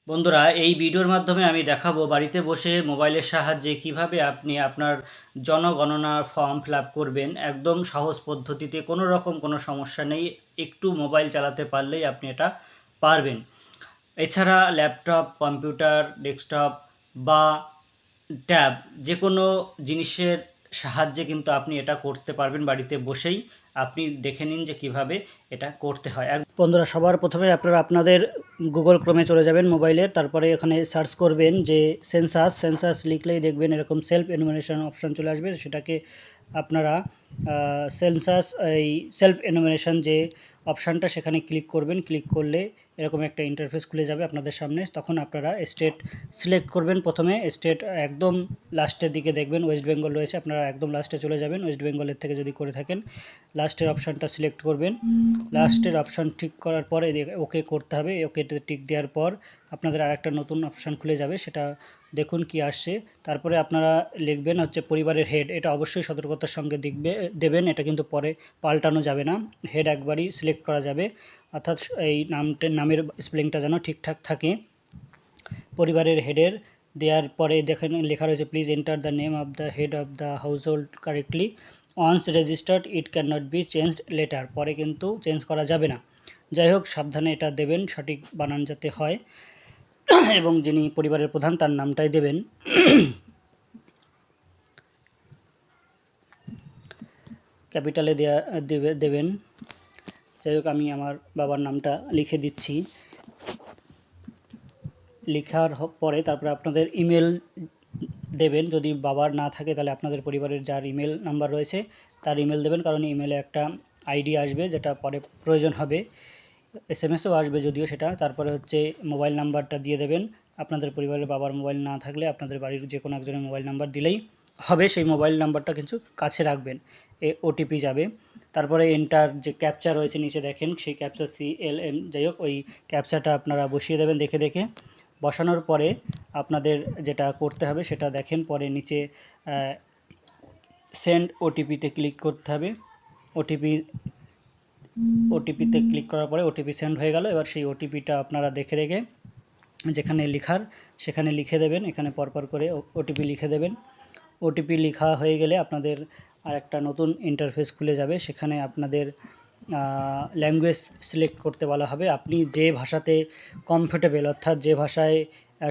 বন্ধুরা, এই ভিডিওর মাধ্যমে আমি দেখাবো বাড়িতে বসে মোবাইলের সাহায্যে কিভাবে আপনি আপনার জনগণনার ফর্ম ফিল আপ করবেন। একদম সহজ পদ্ধতিতে, কোনো রকম কোনো সমস্যা নেই। একটু মোবাইল চালাতে পারলেই আপনি এটা পারবেন। এছাড়া ল্যাপটপ, কম্পিউটার, ডেস্কটপ বা ট্যাব যে কোনো জিনিসের সাহায্যে কিন্তু আপনি এটা করতে পারবেন বাড়িতে বসেই। আপনি দেখে নিন যে কিভাবে এটা করতে হয়। বন্ধুরা, সবার প্রথমে আপনারা আপনাদের গুগল ক্রোমে চলে যাবেন মোবাইলের, তারপরে এখানে সার্চ করবেন যে সেন্সাস লিখলেই দেখবেন এরকম সেলফ এনুমারেশন অপশান চলে আসবে। সেটাকে আপনারা সেন্সাস এই সেলফ এনুমারেশন যে অপশানটা সেখানে ক্লিক করবেন। ক্লিক করলে এরকম একটা ইন্টারফেস খুলে যাবে আপনাদের সামনে। তখন আপনারা স্টেট সিলেক্ট করবেন। প্রথমে স্টেট একদম লাস্টের দিকে দেখবেন ওয়েস্ট বেঙ্গল রয়েছে, আপনারা একদম লাস্টে চলে যাবেন। ওয়েস্ট বেঙ্গলের থেকে যদি করে থাকেন লাস্টের অপশানটা সিলেক্ট করবেন। লাস্টের অপশান ঠিক করার পরে ওকে করতে হবে। ওকেতে টিক দেওয়ার পর আপনাদের আরেকটা নতুন অপশান খুলে যাবে, সেটা দেখুন কি আসছে। তারপরে আপনারা লিখবেন হচ্ছে পরিবারের হেড। এটা অবশ্যই সতর্কতার সঙ্গে দেবেন, এটা কিন্তু পরে পাল্টানো যাবে না। হেড একবারই সিলেক্ট করা যাবে, অর্থাৎ এই নামের স্পেলিংটা যেন ঠিকঠাক থাকে। পরিবারের হেডের দেওয়ার পরে দেখেন লেখা রয়েছে please enter the name of the head of the household correctly, once registered it can not be changed later. পরে কিন্তু চেঞ্জ করা যাবে না। যাই হোক, সাবধানে এটা দেবেন, সঠিক বানান যাতে হয়। এবং যিনি পরিবারের প্রধান তার নামটাই দেবেন। ক্যাপিটালে দেবেন। যাই হোক, আমি আমার বাবার নামটা লিখে দিচ্ছি। লেখার পরে তারপরে আপনাদের ইমেল দেবেন। যদি বাবার না থাকে তাহলে আপনাদের পরিবারের যার ইমেল নাম্বার রয়েছে তার ইমেল দেবেন, কারণ ইমেলে একটা আইডি আসবে যেটা পরে প্রয়োজন হবে। এসএমএসও আসবে যদিও সেটা। তারপরে হচ্ছে মোবাইল নাম্বারটা দিয়ে দেবেন। আপনাদের পরিবারের বাবার মোবাইল না থাকলে আপনাদের বাড়ির যে কোনো একজনের মোবাইল নাম্বার দিলেই হবে। সেই মোবাইল নাম্বারটা কিন্তু কাছে রাখবেন। ওটিপি যাবে। তারপরে এন্টার যে ক্যাপচা রয়েছে নিচে দেখেন, সেই ক্যাপচা CLM, যাই হোক ওই ক্যাপচাটা আপনারা বসিয়ে দেবেন দেখে দেখে। বসানোর পরে আপনাদের যেটা করতে হবে সেটা দেখেন, পরে নিচে সেন্ড ওটিপিতে ক্লিক করতে হবে। ওটিপিতে ক্লিক করার পরে ওটিপি সেন্ড হয়ে গেল। এবার সেই ওটিপিটা আপনারা দেখে দেখে যেখানে লেখার সেখানে লিখে দেবেন। এখানে পরপর করে ওটিপি লিখে দেবেন। ওটিপি লেখা হয়ে গেলে আপনাদের আরেকটা নতুন ইন্টারফেস খুলে যাবে। সেখানে আপনাদের ল্যাঙ্গুয়েজ সিলেক্ট করতে বলা হবে। আপনি যে ভাষাতে কমফোর্টেবল, অর্থাৎ যে ভাষায়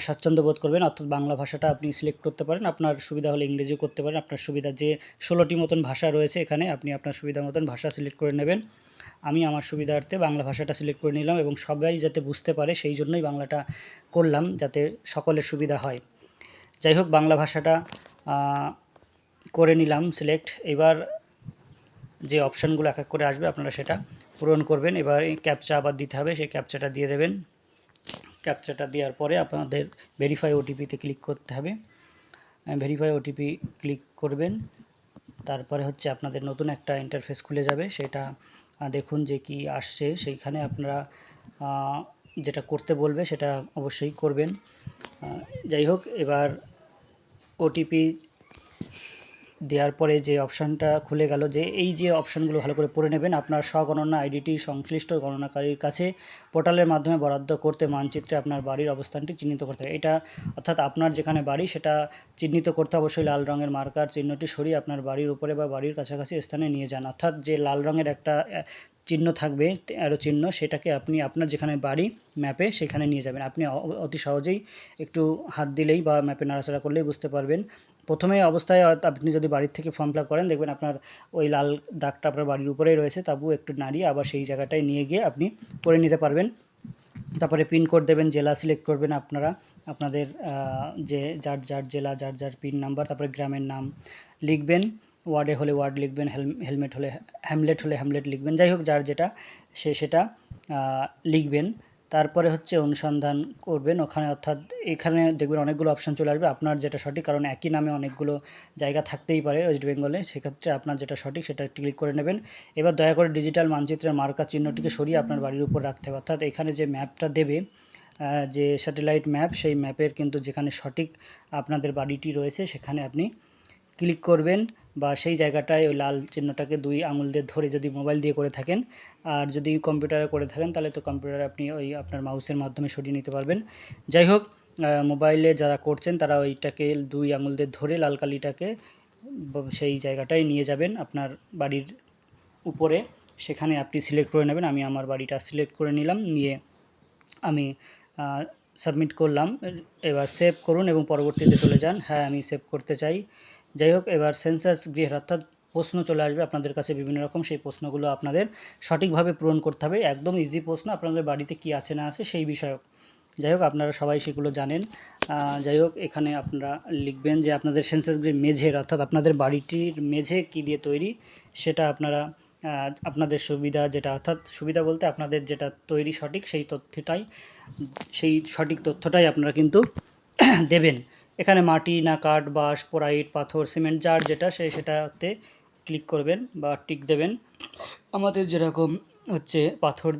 স্বাচ্ছন্দ্য বোধ করবেন, অর্থাৎ বাংলা ভাষাটা আপনি সিলেক্ট করতে পারেন। আপনার সুবিধা হলে ইংরেজিও করতে পারেন। আপনার সুবিধা, যে 16টি মতন ভাষা রয়েছে এখানে, আপনি আপনার সুবিধা মতন ভাষা সিলেক্ট করে নেবেন। আমি আমার সুবিধার্থে বাংলা ভাষাটা সিলেক্ট করে নিলাম, এবং সবাই যাতে বুঝতে পারে সেই জন্যই বাংলাটা করলাম, যাতে সকলের সুবিধা হয়। যাই হোক, বাংলা ভাষাটা করে নিলাম সিলেক্ট। এবার যে অপশানগুলো এক এক করে আসবে আপনারা সেটা পূরণ করবেন। এবার এই ক্যাপচা আবার দিতে হবে, সেই ক্যাপচাটা দিয়ে দেবেন। ক্যাপচাটা দেওয়ার পরে আপনাদের ভেরিফাই ওটিপিতে ক্লিক করতে হবে। ভেরিফাই ওটিপি ক্লিক করবেন। তারপরে হচ্ছে আপনাদের নতুন একটা ইন্টারফেস খুলে যাবে, সেটা দেখুন যে কি আসছে। সেইখানে আপনারা যেটা করতে বলবে সেটা অবশ্যই করবেন। যাই হোক, এবার ওটিপি দেওয়ার পরে যে অপশানটা খুলে গেল, যে এই যে অপশানগুলো ভালো করে পড়ে নেবেন। আপনার স্বগণনা আইডিটি সংশ্লিষ্ট গণনাকারীর কাছে পোর্টালের মাধ্যমে বরাদ্দ করতে মানচিত্রে আপনার বাড়ির অবস্থানটি চিহ্নিত করতে হবে। এটা অর্থাৎ আপনার যেখানে বাড়ি সেটা চিহ্নিত করতে অবশ্যই লাল রঙের মার্কার চিহ্নটি সরিয়ে আপনার বাড়ির উপরে বা বাড়ির কাছাকাছি স্থানে নিয়ে যান। অর্থাৎ যে লাল রঙের একটা চিহ্ন থাকবে, অ্যারো চিহ্ন, সেটাকে আপনি আপনার যেখানে বাড়ি ম্যাপে সেখানে নিয়ে যাবেন। আপনি অতি সহজেই একটু হাত দিলেই বা ম্যাপে নাড়াচাড়া করলেই বুঝতে পারবেন। প্রথমে অবস্থায় আপনি যদি বাড়ির থেকে ফর্ম ফিল আপ করেন, দেখবেন আপনার ওই লাল দাগটা আপনার বাড়ির উপরেই রয়েছে, তবুও একটু নাড়িয়ে আবার সেই জায়গাটায় নিয়ে গিয়ে আপনি করে নিতে পারবেন। তারপরে পিনকোড দেবেন, জেলা সিলেক্ট করবেন আপনারা, আপনাদের যে যার জেলা, যার পিন নাম্বার, তারপরে গ্রামের নাম লিখবেন। ওয়ার্ডে হলে ওয়ার্ড লিখবেন, হ্যামলেট হলে হ্যামলেট লিখবেন। যাই হোক, যার যেটা সেটা লিখবেন। তারপরে হচ্ছে অনুসন্ধান করবেন ওখানে, অর্থাৎ এখানে দেখবেন অনেকগুলো অপশান চলে আসবে। আপনার যেটা সঠিক, কারণ একই নামে অনেকগুলো জায়গা থাকতেই পারে ওয়েস্ট বেঙ্গলে, সেক্ষেত্রে আপনার যেটা সঠিক সেটা ক্লিক করে নেবেন। এবার দয়া করে ডিজিটাল মানচিত্রের মার্কা চিহ্নটিকে সরিয়ে আপনার বাড়ির উপর রাখতে হবে। অর্থাৎ এখানে যে ম্যাপটা দেবে, যে স্যাটেলাইট ম্যাপ, সেই ম্যাপের কিন্তু যেখানে সঠিক আপনাদের বাড়িটি রয়েছে সেখানে আপনি ক্লিক করবেন বা সেই জায়গাটায় ওই লাল চিহ্নটাকে 2 আঙুল দিয়ে ধরে যদি মোবাইল দিয়ে করে থাকেন, আর যদি কম্পিউটারে করে থাকেন তাহলে তো কম্পিউটারে আপনি ওই আপনার মাউসের মাধ্যমে সরিয়ে নিতে পারবেন। যাই হোক, মোবাইলে যারা করছেন তারা ওইটাকে 2 আঙুল দিয়ে ধরে লাল কালিটাকে সেই জায়গাটায় নিয়ে যাবেন আপনার বাড়ির উপরে, সেখানে আপনি সিলেক্ট করে নেবেন। আমি আমার বাড়িটা সিলেক্ট করে নিলাম, নিয়ে আমি সাবমিট করলাম। এবার সেভ করুন এবং পরবর্তীতে চলে যান। হ্যাঁ, আমি সেভ করতে চাই। যাই হোক, এবার সেন্সাস গৃহের অর্থাৎ প্রশ্ন চলে আসবে আপনাদের কাছে বিভিন্ন রকম। সেই প্রশ্নগুলো আপনাদের সঠিকভাবে পূরণ করতে হবে। একদম ইজি প্রশ্ন, আপনাদের বাড়িতে কী আছে না আছে সেই বিষয়ক। যাই হোক, আপনারা সবাই সেগুলো জানেন। যাই হোক, এখানে আপনারা লিখবেন যে আপনাদের সেন্সাস গৃহের মেঝের অর্থাৎ আপনাদের বাড়িটির মেঝে কী দিয়ে তৈরি, সেটা আপনারা আপনাদের সুবিধা যেটা, অর্থাৎ সুবিধা বলতে আপনাদের যেটা তৈরি সঠিক সেই সঠিক তথ্যটাই আপনারা কিন্তু দেবেন। এখানে মাটি না কাঠ, বাঁশ, পোড়াইট, পাথর, সিমেন্ট, যার যেটা সেটাতে ক্লিক করবেন বা টিক দেবেন। আমাদের যেরকম হচ্ছে পাথর,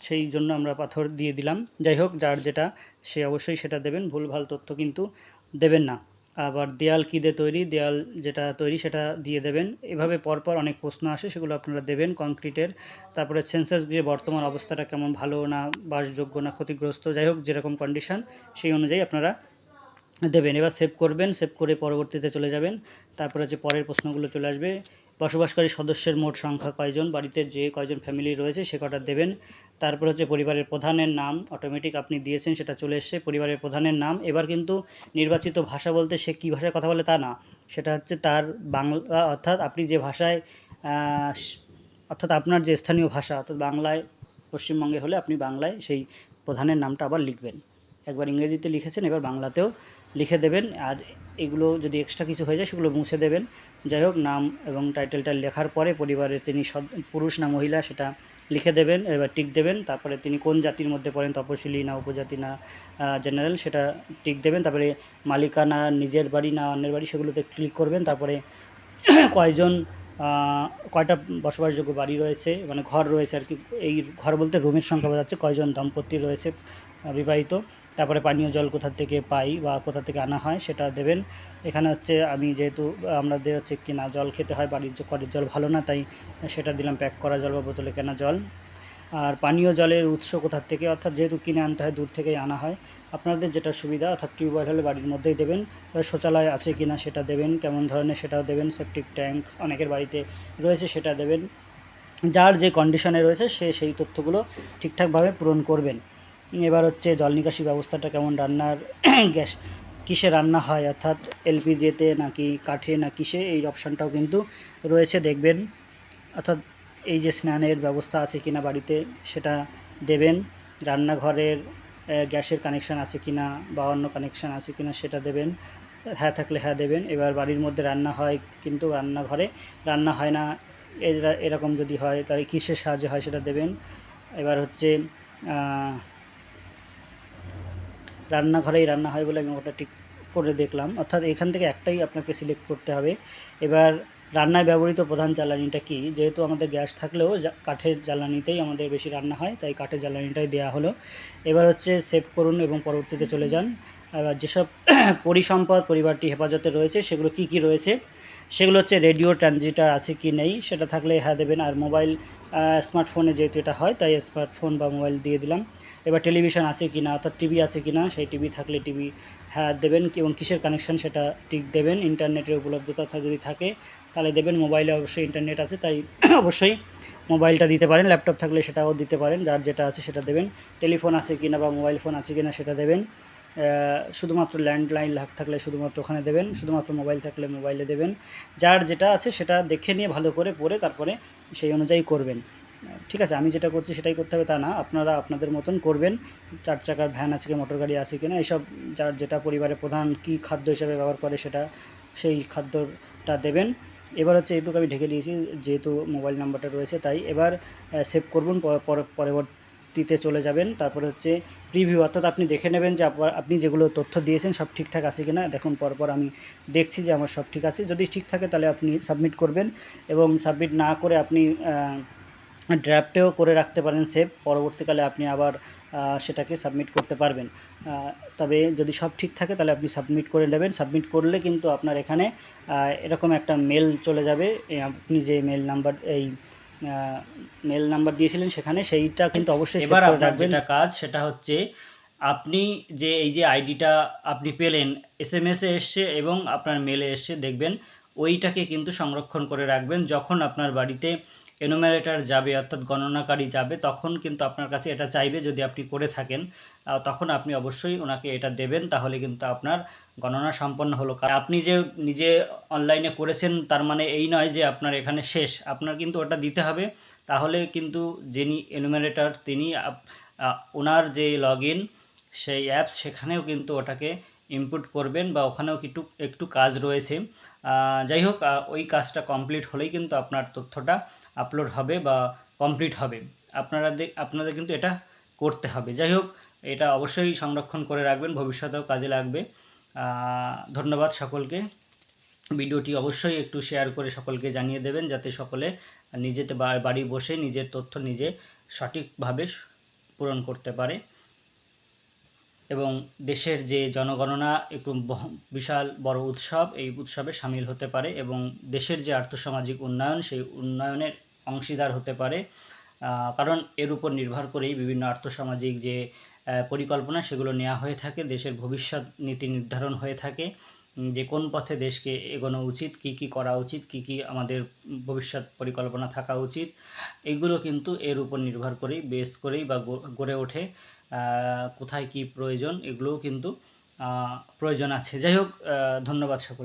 সেই জন্য আমরা পাথর দিয়ে দিলাম। যাই হোক, যার যেটা সে অবশ্যই সেটা দেবেন, ভুলভাল তথ্য কিন্তু দেবেন না। আবার দেয়াল কী দিয়ে তৈরি, দেয়াল যেটা তৈরি সেটা দিয়ে দেবেন। এভাবে পরপর অনেক প্রশ্ন আসে, সেগুলো আপনারা দেবেন। কংক্রিটের, তারপরে সেন্সাস গৃহের বর্তমান অবস্থাটা কেমন, ভালো না বাসযোগ্য না ক্ষতিগ্রস্ত, যাই হোক যেরকম কন্ডিশন সেই অনুযায়ী আপনারা দেবেন। এবার সেভ করবেন, সেভ করে পরবর্তীতে চলে যাবেন। তারপরে হচ্ছে পরের প্রশ্নগুলো চলে আসবে। বসবাসকারী সদস্যের মোট সংখ্যা কয়জন, বাড়িতে যে কয়জন ফ্যামিলি রয়েছে সে কটা দেবেন। তারপর হচ্ছে পরিবারের প্রধানের নাম, অটোমেটিক আপনি দিয়েছেন সেটা চলে এসছে পরিবারের প্রধানের নাম। এবার কিন্তু নির্বাচিত ভাষা বলতে সে কী ভাষায় কথা বলে তা না, সেটা হচ্ছে তার বাংলা, অর্থাৎ আপনি যে ভাষায় অর্থাৎ আপনার যে স্থানীয় ভাষা, অর্থাৎ বাংলায় পশ্চিমবঙ্গে হলে আপনি বাংলায় সেই প্রধানের নামটা আবার লিখবেন। একবার ইংরেজিতে লিখেছেন, এবার বাংলাতেও লিখে দেবেন। আর এগুলো যদি এক্সট্রা কিছু হয়ে যায় সেগুলো মুছে দেবেন। যাই হোক, নাম এবং টাইটেলটা লেখার পরে পরিবারের তিনি পুরুষ না মহিলা সেটা লিখে দেবেন। এবার টিক দেবেন। তারপরে তিনি কোন জাতির মধ্যে পড়েন, তপশিলি না উপজাতি না জেনারেল, সেটা টিক দেবেন। তারপরে মালিকানা নিজের বাড়ি না অন্যের বাড়ি সেগুলোতে ক্লিক করবেন। তারপরে কয়জন কয়টা বসবাসযোগ্য বাড়ি রয়েছে, মানে ঘর রয়েছে আর কি, এই ঘর বলতে রুমের সংখ্যা বোঝাচ্ছে, কয়জন দম্পতি রয়েছে বিবাহিত। তারপরে পানীয় জল কোথা থেকে পাই বা কোথা থেকে আনা হয় সেটা দেবেন। এখানে হচ্ছে আমি যেহেতু আমাদের হচ্ছে কিনা জল খেতে হয়, বাড়ির কলের জল ভালো না, তাই সেটা দিলাম প্যাক করা জল বা বোতলে কেনা জল। আর পানীয় জলের উৎস কোথার থেকে, অর্থাৎ যেহেতু কিনে আনতে হয় দূর থেকেই আনা হয়, আপনাদের যেটা সুবিধা, অর্থাৎ টিউবওয়েল হলে বাড়ির মধ্যেই দেবেন। শৌচালয় আছে কি না সেটা দেবেন, কেমন ধরনের সেটাও দেবেন। সেপটিক ট্যাঙ্ক অনেকের বাড়িতে রয়েছে সেটা দেবেন। যার যে কন্ডিশনে রয়েছে সে সেই তথ্যগুলো ঠিকঠাকভাবে পূরণ করবেন। এবার হচ্ছে জল নিকাশি ব্যবস্থাটা কেমন, রান্নার গ্যাস কিসে রান্না হয়, অর্থাৎ এলপিজিতে নাকি কাঠে না কিসে, এই অপশানটাও কিন্তু রয়েছে, দেখবেন। অর্থাৎ এই যে স্নানের ব্যবস্থা আছে কিনা বাড়িতে সেটা দেবেন। রান্নাঘরের গ্যাসের কানেকশান আছে কিনা বা অন্য কানেকশান আছে কিনা সেটা দেবেন। হ্যাঁ থাকলে হ্যাঁ দেবেন। এবার বাড়ির মধ্যে রান্না হয় কিন্তু রান্নাঘরে রান্না হয় না, এরকম যদি হয় তাহলে কিসের সাহায্যে হয় সেটা দেবেন। এবার হচ্ছে রান্নাঘরেই রান্না হয় বলে আমি ওটা ঠিক করে দেখলাম, অর্থাৎ এখান থেকে একটাই আপনাকে সিলেক্ট করতে হবে। এবার রান্নায় ব্যবহৃত প্রধান জ্বালানিটা কি, যেহেতু আমাদের গ্যাস থাকলেও কাঠের জ্বালানিতেই আমাদের বেশি রান্না হয়, তাই কাঠের জ্বালানিটাই দেওয়া হলো। এবার হচ্ছে সেভ করুন এবং পরবর্তীতে চলে যান। এবার যেসব পরিসম্পদ পরিবারটি হেফাজতে রয়েছে সেগুলো কি কি রয়েছে, সেগুলো হচ্ছে রেডিও ট্রান্সমিটার আছে কি নেই সেটা থাকলে হ্যাঁ দেবেন। আর মোবাইল স্মার্টফোনে যেহেতু এটা হয় তাই স্মার্টফোন বা মোবাইল দিয়ে দিলাম। এবার টেলিভিশন আছে কি না, অর্থাৎ টিভি আছে কি না, সেই টিভি থাকলে টিভি হ্যাঁ দেবেন এবং কিসের কানেকশান সেটা টিক দেবেন। ইন্টারনেটের উপলব্ধতা যদি থাকে তাহলে দেবেন। মোবাইলে অবশ্যই ইন্টারনেট আছে তাই অবশ্যই মোবাইলটা দিতে পারেন, ল্যাপটপ থাকলে সেটাও দিতে পারেন, যার যেটা আছে সেটা দেবেন। টেলিফোন আছে কি না বা মোবাইল ফোন আছে কি না সেটা দেবেন। শুধুমাত্র ল্যান্ডলাইন থাকলে শুধুমাত্র ওখানে দেবেন, শুধুমাত্র মোবাইল থাকলে মোবাইলে দেবেন। যার যেটা আছে সেটা দেখে নিয়ে ভালো করে পড়ে তারপরে সেই অনুযায়ী করবেন। ঠিক আছে, আমি যেটা করছি সেটাই করতে হবে তা না, আপনারা আপনাদের মতন করবেন। 4 চাকার ভ্যান আছে কি, মোটর গাড়ি আছে কি না, এইসব যার যেটা পরিবারের প্রধান কী খাদ্য হিসাবে ব্যবহার করে সেটা সেই খাদ্যটা দেবেন। এবার হচ্ছে এইটুকু আমি ঢেকে দিয়েছি যেহেতু মোবাইল নাম্বারটা রয়েছে তাই। এবার সেভ করবেন, পরবর্তীতে চলে যাবেন। তারপরে হচ্ছে প্রিভিউ, অর্থাৎ আপনি দেখে নেবেন যে আপনি যেগুলো তথ্য দিয়েছেন সব ঠিকঠাক আছে কি না। দেখুন পরপর আমি দেখছি যে আমার সব ঠিক আছে, যদি ঠিক থাকে তাহলে আপনি সাবমিট করবেন এবং সাবমিট না করে আপনি ড্রাফটেও করে রাখতে পারেন সেভ, পরবর্তীকালে আপনি আবার সেটাকে সাবমিট করতে পারবেন। তবে যদি সব ঠিক থাকে তাহলে আপনি সাবমিট করে নেবেন। সাবমিট করলে কিন্তু আপনার এখানে এরকম একটা মেল চলে যাবে, আপনি যে মেল নাম্বার দিয়েছিলেন সেখানে, সেইটা কিন্তু অবশ্যই সেভ করে রাখবেন। যেটা কাজ সেটা হচ্ছে আপনি যে এই যে আইডিটা আপনি পেলেন, SMS-এ এসছে এবং আপনার মেলে এসছে, দেখবেন ওইটাকে কিন্তু সংরক্ষণ করে রাখবেন। যখন আপনার বাড়িতে এনুমারেটর যাবে অর্থাৎ গণনাকারী যাবে, তখন কিন্তু আপনার কাছে এটা চাইবে, যদি আপনি করে থাকেন তখন আপনি অবশ্যই ওনাকে এটা দেবেন, তাহলে কিন্তু আপনার গণনা সম্পন্ন হলো। আপনি যে নিজে অনলাইনে করেছেন তার মানে এই নয় যে আপনার এখানে শেষ, আপনার কিন্তু ওটা দিতে হবে। তাহলে কিন্তু যিনি এনুমারেটর তিনি ওনার যে লগইন সেই অ্যাপস, সেখানেও কিন্তু ওটাকে ইনপুট করবেন বা ওখানেও একটু কাজ রয়েছে। যাই হোক, ওই কাজটা কমপ্লিট হলেই কিন্তু আপনার তথ্যটা আপলোড হবে বা কমপ্লিট হবে। আপনাদের কিন্তু এটা করতে হবে। যাই হোক, এটা অবশ্যই সংরক্ষণ করে রাখবেন, ভবিষ্যতেও কাজে লাগবে। ধন্যবাদ সকলকে। ভিডিওটি অবশ্যই একটু শেয়ার করে সকলকে জানিয়ে দেবেন, যাতে সকলে নিজেতে বাড়ি বসে নিজের তথ্য নিজে সঠিকভাবে পূরণ করতে পারে এবং দেশের যে জনগণনা একটু বিশাল বড় উৎসব, এই উৎসবে সামিল হতে পারে এবং দেশের যে আর্থসামাজিক উন্নয়ন, সেই উন্নয়নের অংশীদার হতে পারে। কারণ এর উপর নির্ভর করেই বিভিন্ন আর্থসামাজিক যে পরিকল্পনা সেগুলো নেওয়া হয়ে থাকে, দেশের ভবিষ্যৎ নীতি নির্ধারণ হয়ে থাকে, যে কোন পথে দেশকে এগোনো উচিত, কি কি করা উচিত, কি কি আমাদের ভবিষ্যৎ পরিকল্পনা থাকা উচিত, এগুলো কিন্তু এর উপর নির্ভর করেই বেস করেই বা গড়ে ওঠে। কোথায় কি প্রয়োজন, এগুলোও কিন্তু প্রয়োজন আছে। যাই হোক, ধন্যবাদ সকলকে।